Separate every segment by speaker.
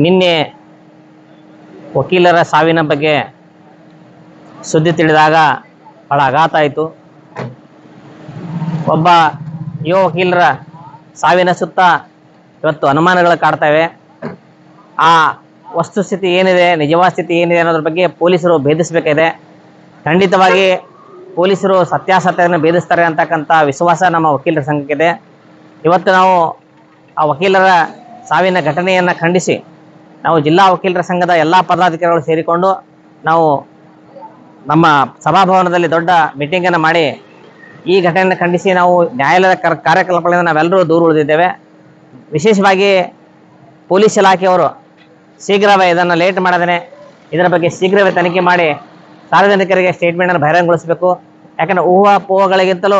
Speaker 1: ನಿನ್ನೆ ವಕೀಲರ ಸಾವಿನ ಬಗ್ಗೆ ಸುದ್ದಿ ತಿಳಿದಾಗ ಬಹಳ ಆಘಾತ ಆಯಿತು. ಒಬ್ಬ ಯುವ ವಕೀಲರ ಸಾವಿನ ಸುತ್ತ ಇವತ್ತು ಅನುಮಾನಗಳು ಕಾಡ್ತವೆ. ಆ ವಸ್ತುಸ್ಥಿತಿ ಏನಿದೆ, ನಿಜವಾದ ಸ್ಥಿತಿ ಏನಿದೆ ಅನ್ನೋದ್ರ ಬಗ್ಗೆ ಪೊಲೀಸರು ಭೇದಿಸಬೇಕಿದೆ. ಖಂಡಿತವಾಗಿ ಪೊಲೀಸರು ಸತ್ಯಾಸತ್ಯವನ್ನು ಭೇದಿಸ್ತಾರೆ ಅಂತಕ್ಕಂಥ ವಿಶ್ವಾಸ ನಮ್ಮ ವಕೀಲರ ಸಂಘಕ್ಕಿದೆ. ಇವತ್ತು ನಾವು ಆ ವಕೀಲರ ಸಾವಿನ ಘಟನೆಯನ್ನು ಖಂಡಿಸಿ ನಾವು ಜಿಲ್ಲಾ ವಕೀಲರ ಸಂಘದ ಎಲ್ಲ ಪದಾಧಿಕಾರಿಗಳು ಸೇರಿಕೊಂಡು ನಾವು ನಮ್ಮ ಸಭಾಭವನದಲ್ಲಿ ದೊಡ್ಡ ಮೀಟಿಂಗನ್ನು ಮಾಡಿ ಈ ಘಟನೆಯನ್ನು ಖಂಡಿಸಿ ನಾವು ನ್ಯಾಯಾಲಯದ ಕಾರ್ಯಕಲಾಪಗಳಿಂದ ನಾವೆಲ್ಲರೂ ದೂರ ಉಳಿದಿದ್ದೇವೆ. ವಿಶೇಷವಾಗಿ ಪೊಲೀಸ್ ಇಲಾಖೆಯವರು ಶೀಘ್ರವೇ ಇದನ್ನು ಲೇಟ್ ಮಾಡದೇ ಇದರ ಬಗ್ಗೆ ಶೀಘ್ರವೇ ತನಿಖೆ ಮಾಡಿ ಸಾರ್ವಜನಿಕರಿಗೆ ಸ್ಟೇಟ್ಮೆಂಟನ್ನು ಬಹಿರಂಗಗೊಳಿಸಬೇಕು. ಯಾಕಂದರೆ ಊಹಾಪೋಹಗಳಿಗಿಂತಲೂ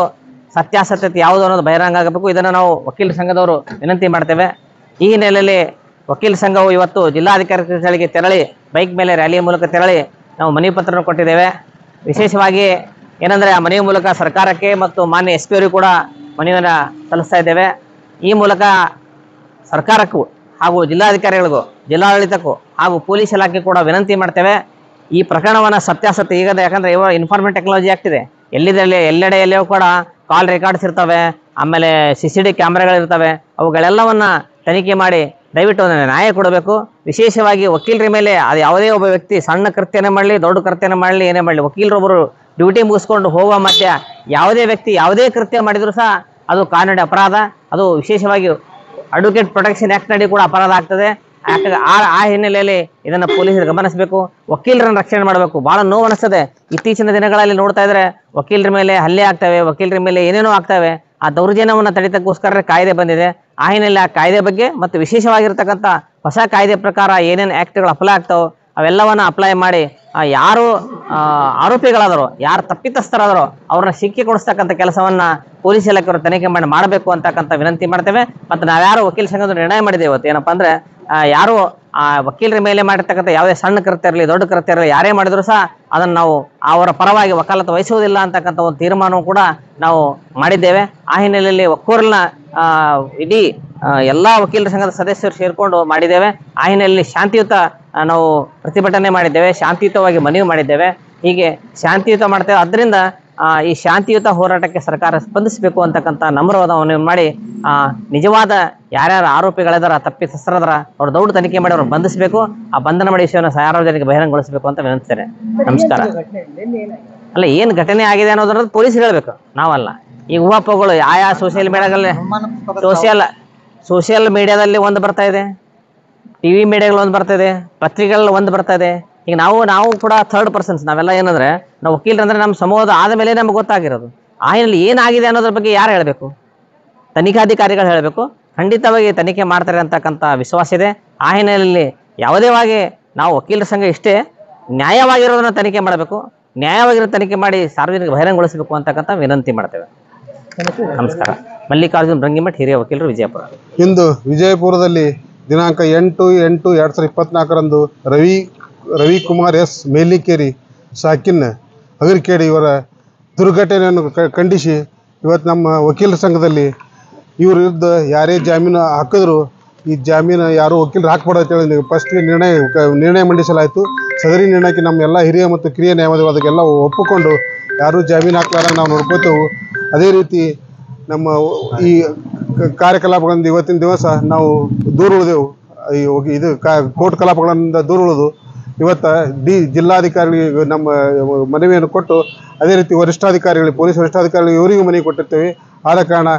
Speaker 1: ಸತ್ಯಾಸತ್ಯತೆ ಯಾವುದು ಅನ್ನೋದು ಬಹಿರಂಗ ಆಗಬೇಕು. ಇದನ್ನು ನಾವು ವಕೀಲ ಸಂಘದವರು ವಿನಂತಿ ಮಾಡ್ತೇವೆ. ಈ ಹಿನ್ನೆಲೆಯಲ್ಲಿ ವಕೀಲ ಸಂಘವು ಇವತ್ತು ಜಿಲ್ಲಾಧಿಕಾರಿ ಕಚೇರಿಗೆ ತೆರಳಿ ಬೈಕ್ ಮೇಲೆ ರ್ಯಾಲಿ ಮೂಲಕ ತೆರಳಿ ನಾವು ಮನವಿ ಪತ್ರವನ್ನು ಕೊಟ್ಟಿದ್ದೇವೆ. ವಿಶೇಷವಾಗಿ ಏನಂದರೆ ಆ ಮನವಿ ಮೂಲಕ ಸರ್ಕಾರಕ್ಕೆ ಮತ್ತು ಮಾನ್ಯ SP ಅವರಿಗೂ ಕೂಡ ಮನವಿಯನ್ನು ಸಲ್ಲಿಸ್ತಾ ಇದ್ದೇವೆ. ಈ ಮೂಲಕ ಸರ್ಕಾರಕ್ಕೂ ಹಾಗೂ ಜಿಲ್ಲಾಧಿಕಾರಿಗಳಿಗೂ ಜಿಲ್ಲಾಡಳಿತಕ್ಕೂ ಹಾಗೂ ಪೊಲೀಸ್ ಇಲಾಖೆ ಕೂಡ ವಿನಂತಿ ಮಾಡ್ತೇವೆ. ಈ ಪ್ರಕರಣವನ್ನು ಸತ್ಯಾಸತ್ಯ ಈಗದ, ಯಾಕಂದರೆ ಇವಾಗ ಇನ್ಫಾರ್ಮೇಷನ್ ಟೆಕ್ನಾಲಜಿ ಆಗ್ತಿದೆ. ಎಲ್ಲೆಡೆಯಲ್ಲಿಯೂ ಕೂಡ ಕಾಲ್ ರೆಕಾರ್ಡ್ಸ್ ಇರ್ತವೆ, ಆಮೇಲೆ CCD ಕ್ಯಾಮ್ರಾಗಳಿರ್ತವೆ. ಅವುಗಳೆಲ್ಲವನ್ನು ತನಿಖೆ ಮಾಡಿ ದಯವಿಟ್ಟು ನ್ಯಾಯ ಕೊಡಬೇಕು. ವಿಶೇಷವಾಗಿ ವಕೀಲರ ಮೇಲೆ ಅದು ಯಾವುದೇ ಒಬ್ಬ ವ್ಯಕ್ತಿ ಸಣ್ಣ ಕೃತ್ಯನೇ ಮಾಡಲಿ, ದೊಡ್ಡ ಕೃತ್ಯನೇ ಮಾಡಲಿ, ಏನೇ ಮಾಡಲಿ, ವಕೀಲರೊಬ್ಬರು ಡ್ಯೂಟಿ ಮುಗಿಸ್ಕೊಂಡು ಹೋಗುವ ಮಧ್ಯ ಯಾವುದೇ ವ್ಯಕ್ತಿ ಯಾವುದೇ ಕೃತ್ಯ ಮಾಡಿದರೂ ಸಹ ಅದು ಕಾನೂನು ಅಪರಾಧ. ಅದು ವಿಶೇಷವಾಗಿ ಅಡ್ವೊಕೇಟ್ ಪ್ರೊಟೆಕ್ಷನ್ ಆ್ಯಕ್ಟ್ ನಡಿ ಕೂಡ ಅಪರಾಧ ಆಗ್ತದೆ. ಆ ಹಿನ್ನೆಲೆಯಲ್ಲಿ ಇದನ್ನು ಪೊಲೀಸರು ಗಮನಿಸಬೇಕು, ವಕೀಲರನ್ನು ರಕ್ಷಣೆ ಮಾಡಬೇಕು. ಭಾಳ ನೋವು ಅನಿಸ್ತದೆ. ಇತ್ತೀಚಿನ ದಿನಗಳಲ್ಲಿ ನೋಡ್ತಾ ಇದ್ರೆ ವಕೀಲರ ಮೇಲೆ ಹಲ್ಲೆ ಆಗ್ತವೆ, ವಕೀಲರ ಮೇಲೆ ಏನೇನೋ ಆಗ್ತವೆ. ಆ ದೌರ್ಜನ್ಯವನ್ನು ತಡಿತಕ್ಕೋಸ್ಕರ ಕಾಯ್ದೆ ಬಂದಿದೆ. ಆ ಹಿನ್ನೆಲೆ ಆ ಕಾಯ್ದೆ ಬಗ್ಗೆ ಮತ್ತು ವಿಶೇಷವಾಗಿರ್ತಕ್ಕಂಥ ಹೊಸ ಕಾಯ್ದೆ ಪ್ರಕಾರ ಏನೇನು ಆ್ಯಕ್ಟ್ಗಳು ಅಪ್ಲೈ ಆಗ್ತಾವೆ ಅವೆಲ್ಲವನ್ನು ಅಪ್ಲೈ ಮಾಡಿ ಯಾರು ಆರೋಪಿಗಳಾದರೋ, ಯಾರು ತಪ್ಪಿತಸ್ಥರಾದರೋ ಅವ್ರನ್ನ ಶಿಕ್ಷೆ ಕೊಡಿಸ್ತಕ್ಕಂಥ ಕೆಲಸವನ್ನು ಪೊಲೀಸ್ ಇಲಾಖೆಯವರು ತನಿಖೆ ಮಾಡಬೇಕು ಅಂತಕ್ಕಂಥ ವಿನಂತಿ ಮಾಡ್ತೇವೆ. ಮತ್ತು ನಾವ್ಯಾರು ವಕೀಲ ಸಂಘದ ನಿರ್ಣಯ ಮಾಡಿದ್ದೇವೆ ಇವತ್ತು ಏನಪ್ಪ ಅಂದರೆ ಯಾರು ಆ ವಕೀಲರ ಮೇಲೆ ಮಾಡಿರ್ತಕ್ಕಂಥ ಯಾವುದೇ ಸಣ್ಣ ಕೃತ್ಯ ಇರಲಿ, ದೊಡ್ಡ ಕೃತ್ಯ ಇರಲಿ, ಯಾರೇ ಮಾಡಿದರೂ ಸಹ ಅದನ್ನು ನಾವು ಅವರ ಪರವಾಗಿ ವಕಾಲತ್ತು ವಹಿಸುವುದಿಲ್ಲ ಅಂತಕ್ಕಂಥ ಒಂದು ತೀರ್ಮಾನವೂ ಕೂಡ ನಾವು ಮಾಡಿದ್ದೇವೆ. ಆ ಹಿನ್ನೆಲೆಯಲ್ಲಿ ಒಕ್ಕೂರಿನ ಇಡೀ ಎಲ್ಲ ವಕೀಲರ ಸಂಘದ ಸದಸ್ಯರು ಸೇರಿಕೊಂಡು ಮಾಡಿದ್ದೇವೆ. ಆ ಹಿನ್ನೆಲೆಯಲ್ಲಿ ಶಾಂತಿಯುತ ನಾವು ಪ್ರತಿಭಟನೆ ಮಾಡಿದ್ದೇವೆ, ಶಾಂತಿಯುತವಾಗಿ ಮನವಿ ಮಾಡಿದ್ದೇವೆ. ಹೀಗೆ ಶಾಂತಿಯುತ ಮಾಡ್ತೇವೆ. ಅದರಿಂದ ಈ ಶಾಂತಿಯುತ ಹೋರಾಟಕ್ಕೆ ಸರ್ಕಾರ ಸ್ಪಂದಿಸಬೇಕು ಅಂತಕ್ಕಂಥ ನಮ್ರವಾದ ಮನವಿ ಮಾಡಿ ನಿಜವಾದ ಯಾರ್ಯಾರು ಆರೋಪಿಗಳಿದಾರ, ತಪ್ಪಿತಸ್ಥರದಾರ ಅವ್ರು ದೌಡ್ ತನಿಖೆ ಮಾಡಿ ಅವ್ರನ್ನ ಬಂಧಿಸಬೇಕು. ಆ ಬಂಧನ ಮಾಡಿ ವಿಷಯವನ್ನು ಸಾರ್ವಜನಿಕ ಬಹಿರಂಗಗೊಳಿಸಬೇಕು ಅಂತ ವಿನಂತಿಸ್ತೇನೆ. ನಮಸ್ಕಾರ. ಅಲ್ಲ, ಏನು ಘಟನೆ ಆಗಿದೆ ಅನ್ನೋದ್ರದ್ದು ಪೊಲೀಸರು ಹೇಳಬೇಕು, ನಾವಲ್ಲ. ಈ ಊಹಾಪೋಹಗಳು ಆಯಾ ಸೋಷಿಯಲ್ ಮೀಡಿಯಾದಲ್ಲಿ ಒಂದು ಬರ್ತಾ ಇದೆ, TV ಮೀಡಿಯಾಗಳು ಒಂದು ಬರ್ತಾ ಇದೆ, ಪತ್ರಿಕೆಗಳಲ್ಲಿ ಒಂದು ಬರ್ತಾ ಇದೆ. ಈಗ ನಾವು ಕೂಡ ಥರ್ಡ್ ಪರ್ಸನ್ಸ್. ನಾವೆಲ್ಲ ಏನಂದ್ರೆ ನಾವು ವಕೀಲರಂದ್ರೆ ನಮ್ಮ ಸಮೂಹದ ಆದಮೇಲೆ ನಮ್ಗೆ ಗೊತ್ತಾಗಿರೋದು. ಆ ಹಿನ್ನೆಲೆ ಏನಾಗಿದೆ ಅನ್ನೋದ್ರ ಬಗ್ಗೆ ಯಾರು ಹೇಳಬೇಕು? ತನಿಖಾಧಿಕಾರಿಗಳು ಹೇಳಬೇಕು. ಖಂಡಿತವಾಗಿ ತನಿಖೆ ಮಾಡ್ತಾರೆ ಅಂತಕ್ಕಂಥ ವಿಶ್ವಾಸ ಇದೆ. ಆ ಹಿನ್ನೆಲೆಯಲ್ಲಿ ಯಾವುದೇವಾಗಿ ನಾವು ವಕೀಲರ ಸಂಘ ಇಷ್ಟೇ ನ್ಯಾಯವಾಗಿರೋದನ್ನ ತನಿಖೆ ಮಾಡಬೇಕು, ನ್ಯಾಯವಾಗಿರೋ ತನಿಖೆ ಮಾಡಿ ಸಾರ್ವಜನಿಕ ಬಹಿರಂಗಗೊಳಿಸಬೇಕು ಅಂತಕ್ಕಂಥ ವಿನಂತಿ ಮಾಡ್ತೇವೆ. ನಮಸ್ಕಾರ. ಮಲ್ಲಿಕಾರ್ಜುನ್ ರಂಗಿಮಠ್, ಹಿರಿಯ ವಕೀಲರು, ವಿಜಯಪುರ.
Speaker 2: ಇಂದು ವಿಜಯಪುರದಲ್ಲಿ ದಿನಾಂಕ 8/8/2024 ರವಿಕುಮಾರ್ S ಮೇಲಿಕೇರಿ ಸಾಕಿನ್ ಅಗರಿಕೇಡಿ ಇವರ ದುರ್ಘಟನೆಯನ್ನು ಖಂಡಿಸಿ ಇವತ್ತು ನಮ್ಮ ವಕೀಲರ ಸಂಘದಲ್ಲಿ ಇವ್ರ ವಿರುದ್ಧ ಯಾರೇ ಜಾಮೀನು ಹಾಕಿದ್ರು ಈ ಜಾಮೀನು ಯಾರು ವಕೀಲರು ಹಾಕ್ಬಾರ್ದು ಅಂತೇಳಿ ಫಸ್ಟ್ಗೆ ನಿರ್ಣಯ ಮಂಡಿಸಲಾಯಿತು. ಸದರಿ ನಿರ್ಣಯಕ್ಕೆ ನಮ್ಮ ಎಲ್ಲ ಹಿರಿಯ ಮತ್ತು ಕಿರಿಯ ನ್ಯಾಯವಾದಿಗಳಿಗೆಲ್ಲ ಒಪ್ಪಿಕೊಂಡು ಯಾರೂ ಜಾಮೀನು ಹಾಕ್ಲಾರ ನಾವು ನೋಡ್ಕೋತೇವೆ. ಅದೇ ರೀತಿ ನಮ್ಮ ಈ ಕಾರ್ಯಕಲಾಪಗಳಿಂದ ಇವತ್ತಿನ ದಿವಸ ನಾವು ದೂರ ಉಳಿದೆವು. ಇದು ಕೋರ್ಟ್ ಕಲಾಪಗಳಿಂದ ದೂರ ಉಳಿದು ಇವತ್ತು ಜಿಲ್ಲಾಧಿಕಾರಿಗಳಿಗೆ ನಮ್ಮ ಮನವಿಯನ್ನು ಕೊಟ್ಟು ಅದೇ ರೀತಿ ವರಿಷ್ಠಾಧಿಕಾರಿಗಳಿಗೆ, ಪೊಲೀಸ್ ವರಿಷ್ಠಾಧಿಕಾರಿಗಳಿಗೆ ಇವರಿಗೂ ಮನವಿ ಕೊಟ್ಟಿರ್ತೇವೆ. ಆದ ಕಾರಣ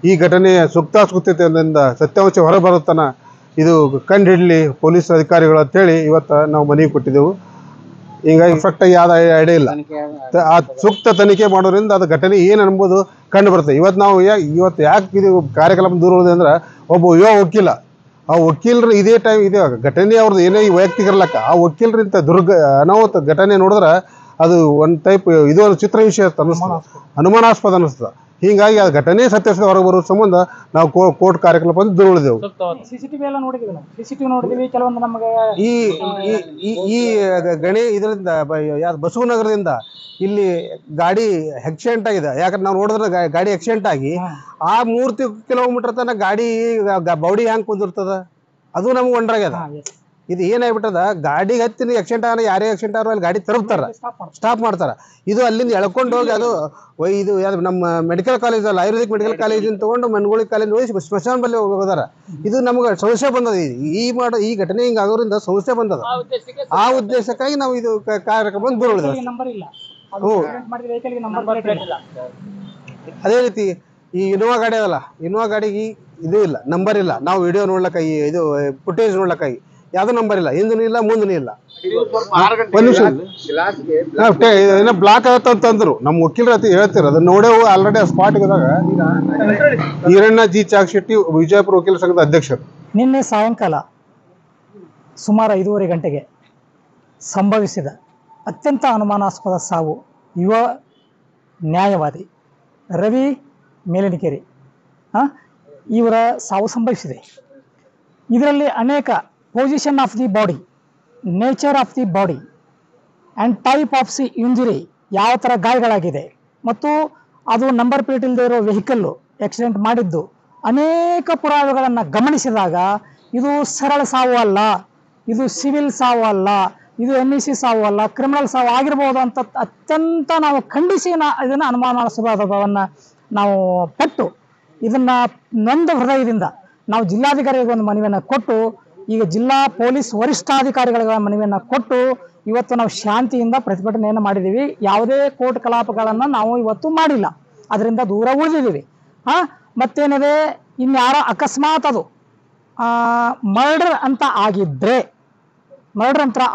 Speaker 2: ಈ ಘಟನೆಯ ಸೂಕ್ತಾಸ್ಪೃತ್ಯತೆಯಿಂದ ಸತ್ಯಾಂಶ ಹೊರಬರುತ್ತಾನ ಇದು ಕಂಡುಹಿಡಲಿ ಪೊಲೀಸ್ ಅಧಿಕಾರಿಗಳು ಅಂತೇಳಿ ಇವತ್ತು ನಾವು ಮನವಿ ಕೊಟ್ಟಿದ್ದೆವು. ಹೀಗಾಗಿ ಪರ್ಫೆಕ್ಟಾಗಿ ಯಾವ್ದು ಐಡಿಯಾ ಇಲ್ಲ. ಆ ಸೂಕ್ತ ತನಿಖೆ ಮಾಡೋದ್ರಿಂದ ಅದು ಘಟನೆ ಏನು ಅನ್ಬೋದು ಕಂಡು ಬರ್ತದೆ. ಇವತ್ತು ಯಾಕೆ ಇದು ಕಾರ್ಯಕಲಾಪ ದೂರ ಉಳಿದೆ ಅಂದ್ರೆ ಒಬ್ಬ ಯುವ ವಕೀಲ, ಆ ವಕೀಲರು ಇದೇ ಟೈಮ್ ಇದೆ ಘಟನೆ ಅವ್ರದ್ದು ಏನೇ ವೈಯಕ್ತಿಕ ಇರ್ಲಕ್ಕ, ಆ ವಕೀಲರಿಂತ ಅನಾಹುತ ಘಟನೆ ನೋಡಿದ್ರೆ ಅದು ಒಂದು ಟೈಪ್ ಇದು ಒಂದು ಚಿತ್ರ ವಿಷಯ ಅನುಮಾನಾಸ್ಪದ ಅನ್ನಿಸ್ತದೆ. ಹೀಗಾಗಿ ಆ ಘಟನೆ ಸತ್ಯಾಸತ್ಯ ಹೊರಗೆ ಬರೋ ಸಂಬಂಧ ನಾವು ಕೋರ್ಟ್ ಕಾರ್ಯಕ್ರಮ ದೂರ ಉಳಿದೆವು. ಈ ಗಣಿ ಇದರಿಂದ ಬಸವನಗರದಿಂದ ಇಲ್ಲಿ ಗಾಡಿ ಆಕ್ಸಿಡೆಂಟ್ ಆಗಿದೆ. ಯಾಕಂದ್ರೆ ನಾವು ನೋಡಿದ್ರೆ ಗಾಡಿ ಆಕ್ಸಿಡೆಂಟ್ ಆಗಿ ಆ 3 ಕಿಲೋಮೀಟರ್ ತನಕ ಗಾಡಿ ಬೌಡಿ ಹ್ಯಾಂಗ್ ಕುಂದಿರ್ತದ ಅದು ನಮ್ಗೆ ಒಂಡ್ರಾಗ್ಯದ. ಇದು ಏನಾಗ್ಬಿಟ್ಟದ ಗಾಡಿಗೆ ಹತ್ತಿನ ಆಕ್ಸಿಡೆಂಟ್ ಆದ್ರೆ ಯಾರೇ ಆಕ್ಸಿಡೆಂಟ್ ಆದ್ರೂ ಅಲ್ಲಿ ಗಾಡಿ ತರುಪ್ತಾರ, ಸ್ಟಾಪ್ ಮಾಡ್ತಾರ. ಇದು ಅಲ್ಲಿಂದ ಎಳ್ಕೊಂಡು ಹೋಗಿ ಅದು ಇದು ಯಾವ್ದು ನಮ್ಮ ಮೆಡಿಕಲ್ ಕಾಲೇಜ್ ಅಲ್ಲ, ಆಯುರ್ವೇದಿಕ್ ಮೆಡಿಕಲ್ ಕಾಲೇಜಿನ ತೊಗೊಂಡು ಮನ್ಗೋಳಿ ಕಾಲೇಜ್ ಹೋಗಿ ಸ್ಮಶಾನ ಬಲ್ಲಿ ಹೋಗೋದಾರ. ಇದು ನಮ್ಗೆ ಸಮಸ್ಯೆ ಬಂದದ. ಈ ಘಟನೆ ಹಿಂಗೆ ಆಗೋದ್ರಿಂದ ಸಮಸ್ಯೆ ಬಂದದ. ಆ ಉದ್ದೇಶಕ್ಕಾಗಿ ನಾವು ಇದು ಕಾರ್ಯಕ್ರಮ ದೂರ. ಅದೇ ರೀತಿ ಈ ಇನೋವಾ ಗಾಡಿ ಅದಲ್ಲ, ಇನೋವಾ ಗಾಡಿಗೆ ಇದು ಇಲ್ಲ, ನಂಬರ್ ಇಲ್ಲ. ನಾವು ವಿಡಿಯೋ ನೋಡ್ಲಕ್ಕ ಇದು ಫುಟೇಜ್ ನೋಡ್ಲಕ್ಕಾಗಿ ಯಾವ್ದು ನಂಬರ್ ಇಲ್ಲ, ಹಿಂದೂ ಇಲ್ಲ ಮುಂದೂ ಇಲ್ಲ. ಏನೋ ಬ್ಲಾಕ್ ಆಗತ್ತಂತಂದ್ರು ನಮ್ಮ ವಕೀಲರ ಹೇಳ್ತಿರ. ಅದನ್ನ ನೋಡೇವು ಆಲ್ರೆಡಿ ಸ್ಪಾಟ್ಗೆ ಹೋದಾಗ. ಈರಣ್ಣ ಜಿ ಚಾಕ್ಷೆಟ್ಟಿ, ವಿಜಯಪುರ ವಕೀಲ ಸಂಘದ ಅಧ್ಯಕ್ಷರು.
Speaker 3: ನಿನ್ನೆ ಸಾಯಂಕಾಲ ಸುಮಾರು 5:30 ಗಂಟೆಗೆ ಸಂಭವಿಸಿದ ಅತ್ಯಂತ ಅನುಮಾನಾಸ್ಪದ ಸಾವು ಯುವ ನ್ಯಾಯವಾದಿ ರವಿ ಮೇಲಿನಕೆರೆ ಇವರ ಸಾವು ಸಂಭವಿಸಿದೆ. ಇದರಲ್ಲಿ ಅನೇಕ position of the body, nature of the body and type of C injury, ಯಾವ ಥರ ಗಾಯಗಳಾಗಿದೆ ಮತ್ತು ಅದು ನಂಬರ್ ಪ್ಲೇಟ್ ಇಲ್ಲದೆ ಇರೋ ವೆಹಿಕಲ್ಲು ಆಕ್ಸಿಡೆಂಟ್ ಮಾಡಿದ್ದು, ಅನೇಕ ಪುರಾವೆಗಳನ್ನು ಗಮನಿಸಿದಾಗ ಇದು ಸರಳ ಸಾವು ಅಲ್ಲ, ಇದು ಸಿವಿಲ್ ಸಾವು ಅಲ್ಲ, ಇದು MEC ಸಾವು ಅಲ್ಲ, ಕ್ರಿಮಿನಲ್ ಸಾವು ಆಗಿರ್ಬೋದು ಅಂತ ಅತ್ಯಂತ ನಾವು ಖಂಡಿಸಿ ಇದನ್ನು ಅನುಮಾನಾಸ್ಪದವನ್ನು ನಾವು ಪಟ್ಟು ಇದನ್ನು ನೊಂದ ಹೃದಯದಿಂದ ನಾವು ಜಿಲ್ಲಾಧಿಕಾರಿಗೆ ಒಂದು ಮನವಿಯನ್ನು ಕೊಟ್ಟು, ಈಗ ಜಿಲ್ಲಾ ಪೊಲೀಸ್ ವರಿಷ್ಠಾಧಿಕಾರಿಗಳಿಗೆ ಮನವಿಯನ್ನು ಕೊಟ್ಟು ಇವತ್ತು ನಾವು ಶಾಂತಿಯಿಂದ ಪ್ರತಿಭಟನೆಯನ್ನು ಮಾಡಿದ್ದೀವಿ. ಯಾವುದೇ ಕೋರ್ಟ್ ಕಲಾಪಗಳನ್ನು ನಾವು ಇವತ್ತು ಮಾಡಿಲ್ಲ, ಅದರಿಂದ ದೂರ ಉಳಿದಿದ್ದೀವಿ. ಮತ್ತೇನಿದೆ, ಇನ್ಯಾರೋ ಅಕಸ್ಮಾತ್ ಅದು ಮರ್ಡರ್ ಅಂತ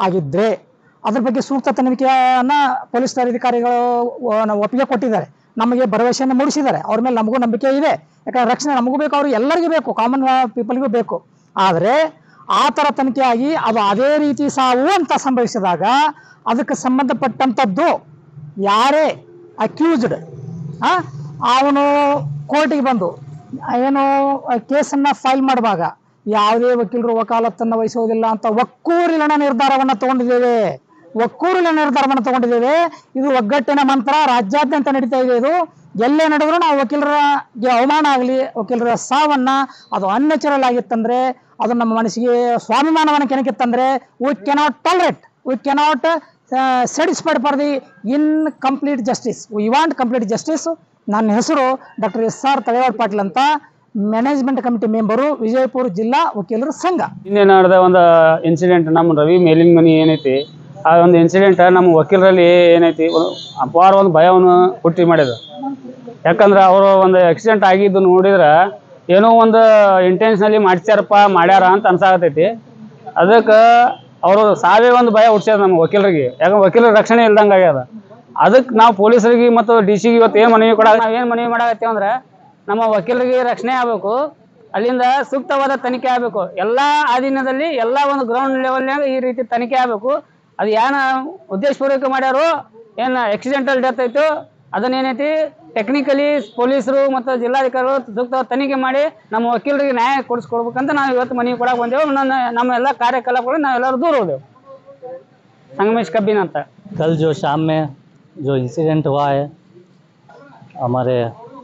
Speaker 3: ಆಗಿದ್ರೆ ಅದ್ರ ಬಗ್ಗೆ ಸೂಕ್ತ ತನಿಖೆಯನ್ನು ಪೊಲೀಸ್ ಅಧಿಕಾರಿಗಳು ಒಪ್ಪಿಗೆ ಕೊಟ್ಟಿದ್ದಾರೆ, ನಮಗೆ ಭರವಸೆಯನ್ನು ಮೂಡಿಸಿದ್ದಾರೆ. ಅವ್ರ ಮೇಲೆ ನಮಗೂ ನಂಬಿಕೆ ಇದೆ. ಯಾಕಂದರೆ ರಕ್ಷಣೆ ನಮಗೂ ಬೇಕು, ಅವ್ರಿಗೆ ಎಲ್ಲರಿಗೂ ಬೇಕು, ಕಾಮನ್ ಪೀಪಲ್ಗೂ ಬೇಕು. ಆದರೆ ಆ ಥರ ತನಿಖೆಯಾಗಿ ಅದು ಅದೇ ರೀತಿ ಸಾವು ಅಂತ ಸಂಭವಿಸಿದಾಗ ಅದಕ್ಕೆ ಸಂಬಂಧಪಟ್ಟಂಥದ್ದು ಯಾರೇ ಅಕ್ಯೂಸ್ಡ್ ಅವನು ಕೋರ್ಟಿಗೆ ಬಂದು ಏನು ಕೇಸನ್ನು ಫೈಲ್ ಮಾಡುವಾಗ ಯಾವುದೇ ವಕೀಲರು ವಕಾಲತ್ತನ್ನು ವಹಿಸೋದಿಲ್ಲ ಅಂತ ಒಕ್ಕೂರಿನ ನಿರ್ಧಾರವನ್ನು ತಗೊಂಡಿದ್ದೇವೆ. ಇದು ಒಗ್ಗಟ್ಟಿನ ಮಂತ್ರ, ರಾಜ್ಯಾದ್ಯಂತ ನಡೀತಾ ಇದೆ. ಇದು ಎಲ್ಲೇ ನಡೆದರೂ ನಾವು ವಕೀಲರಿಗೆ ಅವಮಾನ ಆಗಲಿ, ವಕೀಲರ ಸಾವನ್ನು ಅದು ಅನ್ಯಾಚುರಲ್ ಆಗಿತ್ತಂದರೆ, ಅದು ನಮ್ಮ ಮನಸ್ಸಿಗೆ ಸ್ವಾಭಿಮಾನವನ್ನು ಕೆಣಕಿತ್ತಂದರೆ we cannot satisfied for the incomplete justice. We want complete justice. ನನ್ನ ಹೆಸರು ಡಾಕ್ಟರ್ SR ತಳವಾಡ್ ಪಾಟೀಲ್ ಅಂತ, ಮ್ಯಾನೇಜ್ಮೆಂಟ್ ಕಮಿಟಿ ಮೆಂಬರು, ವಿಜಯಪುರ ಜಿಲ್ಲಾ ವಕೀಲರ ಸಂಘ.
Speaker 4: ನಿನ್ನೆ ನಡೆದ ಒಂದು ಇನ್ಸಿಡೆಂಟ್, ನಮ್ಮ ರವಿ ಮೇಲಿನ ಮನಿ ಏನೈತಿ ಆ ಒಂದು ಇನ್ಸಿಡೆಂಟ್ ನಮ್ಮ ವಕೀಲರಲ್ಲಿ ಏನೈತಿ ಅಪಾರ ಒಂದು ಭಯವನ್ನು ಹುಟ್ಟಿ ಮಾಡಿದ. ಯಾಕಂದ್ರೆ ಅವರು ಒಂದು ಆಕ್ಸಿಡೆಂಟ್ ಆಗಿದ್ದು ನೋಡಿದ್ರೆ ಏನೋ ಒಂದು ಇಂಟೆನ್ಷನಲ್ಲಿ ಮಾಡ್ಯಾರ ಅಂತ ಅನ್ಸಾಕತೈತಿ. ಅದಕ್ಕೆ ಅವರು ಸಾವೇ ಒಂದು ಭಯ ಹುಟ್ಸ್ಯಾರ ನಮ್ಮ ವಕೀಲರಿಗೆ. ಯಾಕಂದ್ರೆ ವಕೀಲರ ರಕ್ಷಣೆ ಇಲ್ದಂಗೆ ಆಗ್ಯದ. ಅದಕ್ಕೆ ನಾವು ಪೊಲೀಸರಿಗೆ ಮತ್ತು DC ಇವತ್ತು ಏನು ಮನವಿ ಮಾಡಾಕತ್ತೀವಿ ಅಂದ್ರೆ, ನಮ್ಮ ವಕೀಲರಿಗೆ ರಕ್ಷಣೆ ಆಗಬೇಕು, ಅಲ್ಲಿಂದ ಸೂಕ್ತವಾದ ತನಿಖೆ ಆಗಬೇಕು. ಎಲ್ಲ ಅಧೀನದಲ್ಲಿ ಎಲ್ಲ ಒಂದು ಗ್ರೌಂಡ್ ಲೆವೆಲ್ನಾಗ ಈ ರೀತಿ ತನಿಖೆ ಆಗಬೇಕು. ಅದು ಏನು ಉದ್ದೇಶಪೂರ್ವಕ ಮಾಡ್ಯಾರೋ, ಏನು ಆಕ್ಸಿಡೆಂಟಲ್ ಡೆತ್ ಆಯಿತು, ಅದನ್ನೇನೈತಿ ಟೆಕ್ನಿಕಲಿ ಪೊಲೀಸರು ಮತ್ತು ಜಿಲ್ಲಾಧಿಕಾರಿಗಳು ಸೂಕ್ತವಾದ ತನಿಖೆ ಮಾಡಿ ನಮ್ಮ ವಕೀಲರಿಗೆ ನ್ಯಾಯ ಕೊಡಿಸ್ಕೊಡ್ಬೇಕಂತ ನಾವು ಇವತ್ತು ಮನವಿ ಕೊಡಕ್ಕೆ ಬಂದೆವು. ನಮ್ಮ ಎಲ್ಲ ಕಾರ್ಯಕಲಾಪಗಳು ನಾವೆಲ್ಲರೂ ದೂರ ಹೋದೆವು. संगमेश कब्बीन आता है।
Speaker 5: कल जो शाम में जो इंसिडेंट हुआ है हमारे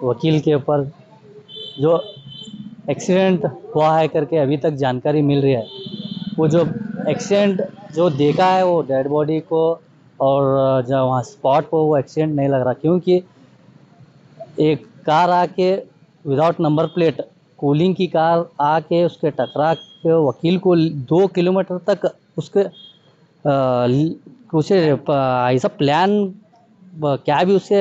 Speaker 5: वकील के ऊपर, जो एक्सीडेंट हुआ है करके अभी तक जानकारी मिल रही है, वो जो एक्सीडेंट जो देखा है वो डेड बॉडी को और जब वहाँ स्पॉट को वो एक्सीडेंट नहीं लग रहा, क्योंकि एक कार आके विदाउट नंबर प्लेट कूलिंग की कार आके उसके टकरा के वकील को 2 किलोमीटर तक उसके कुछ ऐसा प्लान क्या भी उससे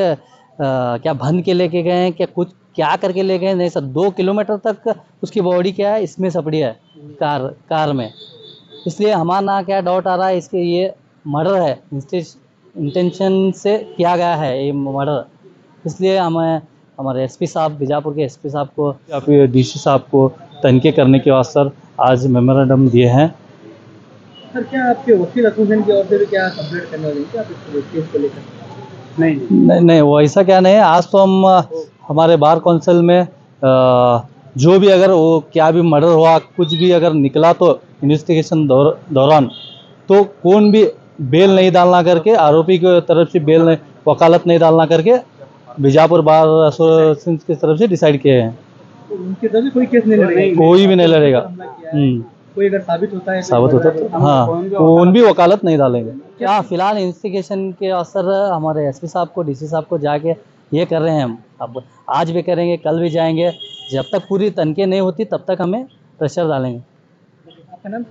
Speaker 5: क्या बंध के लेके गए हैं, क्या कुछ क्या करके ले गए, नहीं सर 2 किलोमीटर तक उसकी बॉडी क्या है इसमें सपड़ी है कार में। इसलिए हमारा ना क्या डाउट आ रहा है, इसके ये मर्डर है, इंटेंशन से किया गया है ये मर्डर। इसलिए हमें हमारे SP साहब, बीजापुर के SP साहब को या फिर DC साहब को तनिखे करने के वास्ते आज मेमोरेंडम दिए हैं।
Speaker 6: सर क्या आपके वकील एसोसिएशन की ओर से भी क्या कंप्लेंट करना होगी क्या आप इस केस को लेकर?
Speaker 5: नहीं वो ऐसा क्या नहीं है। आज तो हम हमारे बार काउंसिल में जो भी अगर वो क्या भी मर्डर हुआ, कुछ भी अगर निकला तो इन्वेस्टिगेशन दौरान तो कौन भी बेल नहीं डालना करके, आरोपी की तरफ से बेल नहीं, वकालत नहीं डालना करके बीजापुर बार एसोसिएशन की तरफ से डिसाइड किए हैं।
Speaker 6: उनकी तरफ से कोई केस नहीं लड़ेगा?
Speaker 5: कोई भी नहीं लड़ेगा।
Speaker 6: कोई अगर साबित होता है
Speaker 5: साबित होता तो हाँ उन भी वकालत नहीं डालेंगे। हाँ फिलहाल इन्वेस्टिगेशन के असर हमारे एसपी साहब को डीसी साहब को जाके ये कर रहे हैं हम। अब आज भी करेंगे, कल भी जाएंगे, जब तक पूरी तनके नहीं होती तब तक हमें प्रेशर डालेंगे।
Speaker 6: आपका नाम?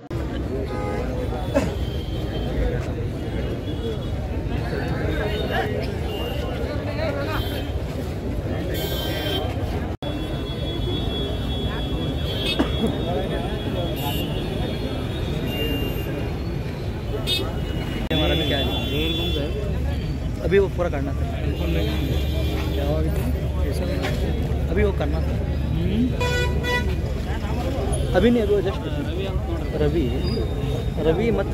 Speaker 6: हमारा भी क्या है, अभी वो पूरा करना था, अभी वो करना था, अभी नहीं, अभी वो जस्ट रवि मत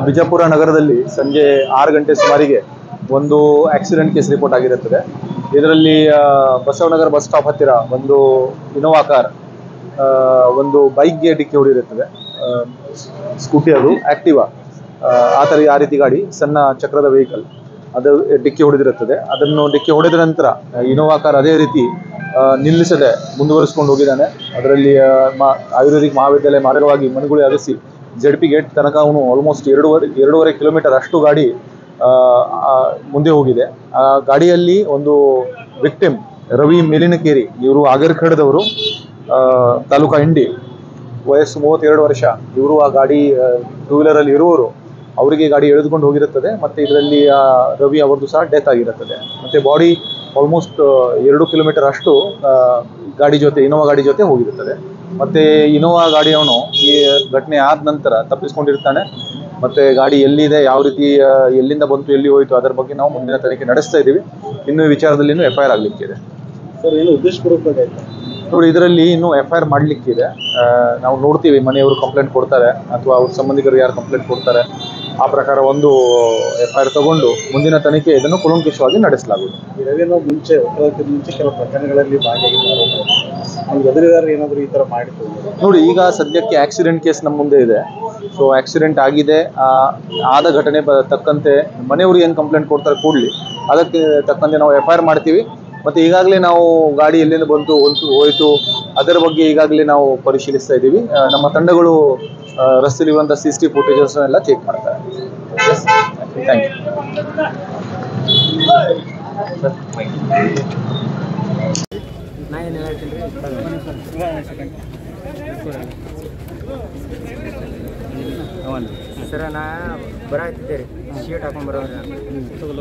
Speaker 7: ಬಿಜಾಪುರ ನಗರದಲ್ಲಿ ಸಂಜೆ 6 ಗಂಟೆ ಸುಮಾರಿಗೆ ಒಂದು ಆಕ್ಸಿಡೆಂಟ್ ಕೇಸ್ ರಿಪೋರ್ಟ್ ಆಗಿರುತ್ತದೆ। ಇದರಲ್ಲಿ ಬಸವನಗರ ಬಸ್ ಸ್ಟಾಪ್ ಹತ್ತಿರ ಒಂದು ಇನೋವಾ ಕಾರ್ ಒಂದು ಬೈಕ್ಗೆ ಡಿಕ್ಕಿ ಹೊಡೆದಿರುತ್ತದೆ। ಸ್ಕೂಟಿ ಅದು ಆಕ್ಟಿವಾ ಆ ರೀತಿ ಗಾಡಿ ಸಣ್ಣ ಚಕ್ರದ ವೆಹಿಕಲ್ ಅದು ಡಿಕ್ಕಿ ಹೊಡೆದಿರುತ್ತದೆ। ಅದನ್ನು ಡಿಕ್ಕಿ ಹೊಡೆದ ನಂತರ ಇನೋವಾ ಕಾರ್ ಅದೇ ರೀತಿ ನಿಲ್ಲಿಸದೆ ಮುಂದುವರಿಸ್ಕೊಂಡು ಹೋಗಿದ್ದಾನೆ. ಅದರಲ್ಲಿ ಆಯುರ್ವೇದಿಕ್ ಮಹಾವಿದ್ಯಾಲಯ ಮಾರ್ಗವಾಗಿ ಮನೆಗುಳಿ ಅಗಸಿ ZP ಗೇಟ್ ತನಕ ಅವನು ಆಲ್ಮೋಸ್ಟ್ 2.5 ಕಿಲೋಮೀಟರ್ ಅಷ್ಟು ಗಾಡಿ ಮುಂದೆ ಹೋಗಿದೆ. ಆ ಗಾಡಿಯಲ್ಲಿ ಒಂದು ವಿಕ್ಟಿಮ್ ರವಿ ಮೇಲಿನಕೇರಿ, ಇವರು ಆಗರ್ಖಡದವರು, ತಾಲೂಕಾ ಇಂಡಿ, ವಯಸ್ಸು 32 ವರ್ಷ. ಇವರು ಆ ಗಾಡಿ 2 ವೀಲರಲ್ಲಿ ಇರುವವರು. ಅವರಿಗೆ ಗಾಡಿ ಎಳೆದುಕೊಂಡು ಹೋಗಿರುತ್ತದೆ. ಮತ್ತು ಇದರಲ್ಲಿ ರವಿ ಅವರದ್ದು ಸಹ ಡೆತ್ ಆಗಿರುತ್ತದೆ. ಮತ್ತು ಬಾಡಿ ಆಲ್ಮೋಸ್ಟ್ 2 ಕಿಲೋಮೀಟರ್ ಅಷ್ಟು ಗಾಡಿ ಜೊತೆ, ಇನೋವಾ ಗಾಡಿ ಜೊತೆ ಹೋಗಿರುತ್ತದೆ. ಮತ್ತು ಇನೋವಾ ಗಾಡಿಯವನು ಈ ಘಟನೆ ಆದ ನಂತರ ತಪ್ಪಿಸ್ಕೊಂಡಿರ್ತಾನೆ. ಮತ್ತು ಗಾಡಿ ಎಲ್ಲಿದೆ, ಯಾವ ರೀತಿ ಎಲ್ಲಿಂದ ಬಂತು, ಎಲ್ಲಿ ಹೋಯಿತು, ಅದರ ಬಗ್ಗೆ ನಾವು ಮುಂದಿನ ತನಿಖೆ ನಡೆಸ್ತಾ ಇದ್ದೀವಿ. ಇನ್ನೂ ಈ ವಿಚಾರದಲ್ಲಿ ಇನ್ನೂ FIR ಆಗಲಿಕ್ಕಿದೆ.
Speaker 6: ಸರ್, ಏನು ಉದ್ದೇಶಪೂರ್ವಕವಾಗಿದೆ
Speaker 7: ನೋಡಿ, ಇದರಲ್ಲಿ ಇನ್ನೂ FIR ಮಾಡಲಿಕ್ಕಿದೆ. ನಾವು ನೋಡ್ತೀವಿ, ಮನೆಯವರು ಕಂಪ್ಲೇಂಟ್ ಕೊಡ್ತಾರೆ ಅಥವಾ ಅವ್ರ ಸಂಬಂಧಿಕರು ಯಾರು ಕಂಪ್ಲೇಂಟ್ ಕೊಡ್ತಾರೆ, ಆ ಪ್ರಕಾರ ಒಂದು FIR ತಗೊಂಡು ಮುಂದಿನ ತನಿಖೆ ಇದನ್ನು ಕೂಲಂಕಷವಾಗಿ ನಡೆಸಲಾಗುವುದು.
Speaker 6: ಈ ರವಿಯನ್ನು ಮುಂಚೆ ಕೆಲವು ಪ್ರಕರಣಗಳಲ್ಲಿ ಭಾಗಿಯಾಗಿದ್ದಾರೆ. ಅವ್ರಿಗೆ ಎದುರಿಗಾರರು ಏನಾದರೂ ಈ ಥರ ಮಾಡಿತ್ತು
Speaker 7: ನೋಡಿ, ಈಗ ಸದ್ಯಕ್ಕೆ ಆಕ್ಸಿಡೆಂಟ್ ಕೇಸ್ ನಮ್ಮ ಮುಂದೆ ಇದೆ. ಸೊ ಆಕ್ಸಿಡೆಂಟ್ ಆಗಿದೆ, ಆದ ಘಟನೆ ತಕ್ಕಂತೆ ಮನೆಯವರು ಏನು ಕಂಪ್ಲೇಂಟ್ ಕೊಡ್ತಾರೆ ಕೂಡಲಿ ಅದಕ್ಕೆ ತಕ್ಕಂತೆ ನಾವು FIR ಮಾಡ್ತೀವಿ. ಮತ್ತು ಈಗಾಗಲೇ ನಾವು ಗಾಡಿ ಎಲ್ಲಿಂದ ಬಂತು, ಹೋಯಿತು, ಅದರ ಬಗ್ಗೆ ಈಗಾಗಲೇ ನಾವು ಪರಿಶೀಲಿಸ್ತಾ ಇದ್ದೀವಿ. ನಮ್ಮ ತಂಡಗಳು ರಸ್ತೆಯಲ್ಲಿರುವಂಥ CCTV ಫುಟೇಜಸ್ನೆಲ್ಲ ಚೆಕ್ ಮಾಡ್ತಾರೆ. Thank
Speaker 8: you. ಸರ, ನಾ ಬರಾತಿದ್ದೆ ರೀ, ಶೀಟ್ ಹಾಕೊಂಡು ಬರೋರಿ.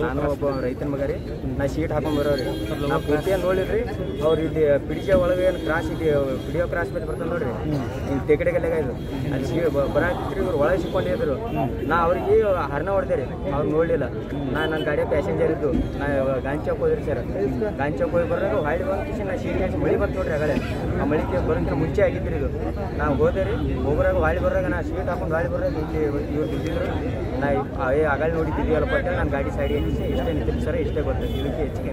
Speaker 8: ನಾನು ಒಬ್ಬ ರೈತನ ಮಗ ರೀ. ನಾ ಶೀಟ್ ಹಾಕೊಂಡು ಬರೋರಿ. ನಾ ಪೂರ್ತಿಯ ನೋಡಿರಿ. ಅವ್ರು ಇಲ್ಲಿ ಪಿಡಿಜೆ ಒಳಗೆ ಏನು ಕ್ರಾಸ್ ಇದೆ, ಪಿಡಿಯೋ ಕ್ರಾಸ್ ಮೇಲೆ ಬರ್ತದೆ ನೋಡ್ರಿ, ಹಿಂಗೆ ತೆಗಡೆಗೆಲ್ಲ ಇದು ಅಲ್ಲಿ ಬರಾತಿದ್ರಿ. ಇವ್ರು ಒಳಗೆ ಸಿಕ್ಕೊಂಡಿದ್ರು. ನಾ ಅವ್ರಿಗೆ ಹರ್ನ ಹೊಡೆದೆ ರೀ. ಅವ್ರು ನೋಡಲಿಲ್ಲ. ನನ್ನ ಗಾಡಿಯ ಪ್ಯಾಸೆಂಜರ್ ಇದ್ದು ನಾ ಗಾಂಧಿ ಚೌಕ್ ಹೋದ್ರಿ ಸರ್. ಗಾಂಧಿ ಚೌಕ್ ಹೋಗಿ ಬರೋದು ಹೊಳ್ಳಿ ಬಂದು ನಾ ಶೀಟ್ ಹಾಕಿ ಮಳೆ ಬಂತು ನೋಡ್ರಿ. ಆಗಲೇ ಆ ಮಳಿಗೆ ಬರೋದಕ್ಕೆ ಮುಂಚೆ ಆಗಿದ್ರಿ ಇದು. ನಾವು ಹೋದೆ ರೀ. ಹೋಗ್ರಾಗ ಹೊಳ್ಳಿ ಬರೋವಾಗ ನಾ ಶೀಟ್ ಹಾಕೊಂಡು ಹೊಳ್ಳಿ ಬರೋದು ಇವ್ರು ಬಿದ್ದಿದ್ರು. ನಾ ಆಗಾಳಿ ನೋಡಿದ್ದೀವಲ್ಲಪ್ಪ ಅಂತ ನಾನು ಗಾಡಿ ಸೈಡ್ ಹಾಕಿಸಿ ಇಷ್ಟೇ ನಿಂತಿದ್ದು ಸರ್. ಇಷ್ಟೇ ಗೊತ್ತೈತೆ, ಇದಕ್ಕೆ ಹೆಚ್ಚಿಗೆ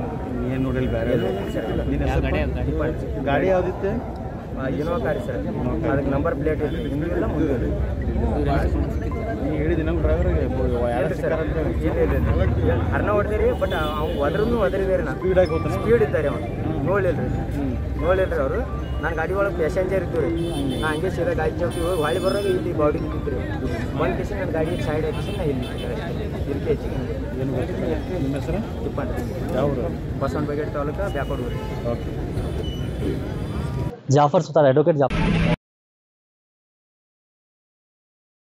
Speaker 6: ಏನು ನೋಡಿಲ್ಲ ಬೇರೆ
Speaker 8: ಸರ್.
Speaker 6: ಗಾಡಿ ಯಾವುದಿತ್ತು?
Speaker 8: Innova car sir. ಅದಕ್ಕೆ ನಂಬರ್ ಪ್ಲೇಟ್ ಇರಲಿ, ಹಿಂದೂ ಇಲ್ಲ ಮುಂದೆ ಇರಲಿ.
Speaker 6: ನೀವು ಹೇಳಿದ್ದೀನಿ ನಮ್ಮ ಡ್ರೈವರ್ಗೆ
Speaker 8: ಸರ್ ಇಲ್ಲ ಹರ್ನ ಹೊಡೆದಿರಿ. ಬಟ್ ಅವ್ನು ಒದ್ರೂ ಒದರಿದೆ ರೀ. ನಾನು ಸ್ಪೀಡ್ ಇದ್ದಾರೆ. ಅವನು ನೋಡ್ಲಿಲ್ಲ ರೀ ಅವರು. ನಾನು ಗಾಡಿ ಒಳಗೆ ಪ್ಯಾಸೆಂಜರ್ ಇದ್ದು ರೀ. ನಾ ಹಂಗೆ ಸೀದಾ ಗಾಡಿ ಚೌಕಿ ಹೋಗಿ ಹೊಳ್ಳಿ ಬರೋದು ಇಲ್ಲಿ ಬಾಡಿ ಬಿದ್ದಿತ್ತು ರೀ. ಒಂದು ಕೇಸಿ ನನ್ನ ಗಾಡಿ ಸೈಡ್ ಹಾಕಿಸಿ ನಾ ಇಲ್ಲಿ ಇದಕ್ಕೆ ಹೆಚ್ಚಿಗೆ
Speaker 6: ನಿಮ್ಮ ಹೆಸರು?
Speaker 8: ತಿಪ್ಪಣ್ಣ.
Speaker 6: ಯಾವ
Speaker 8: ಬಸವನ ಬಗೆಟ್ ತಾಲೂಕು ಬ್ಯಾಕೋಡ್ ಊರು.
Speaker 5: जाफर सुतार एडवोकेट जाफर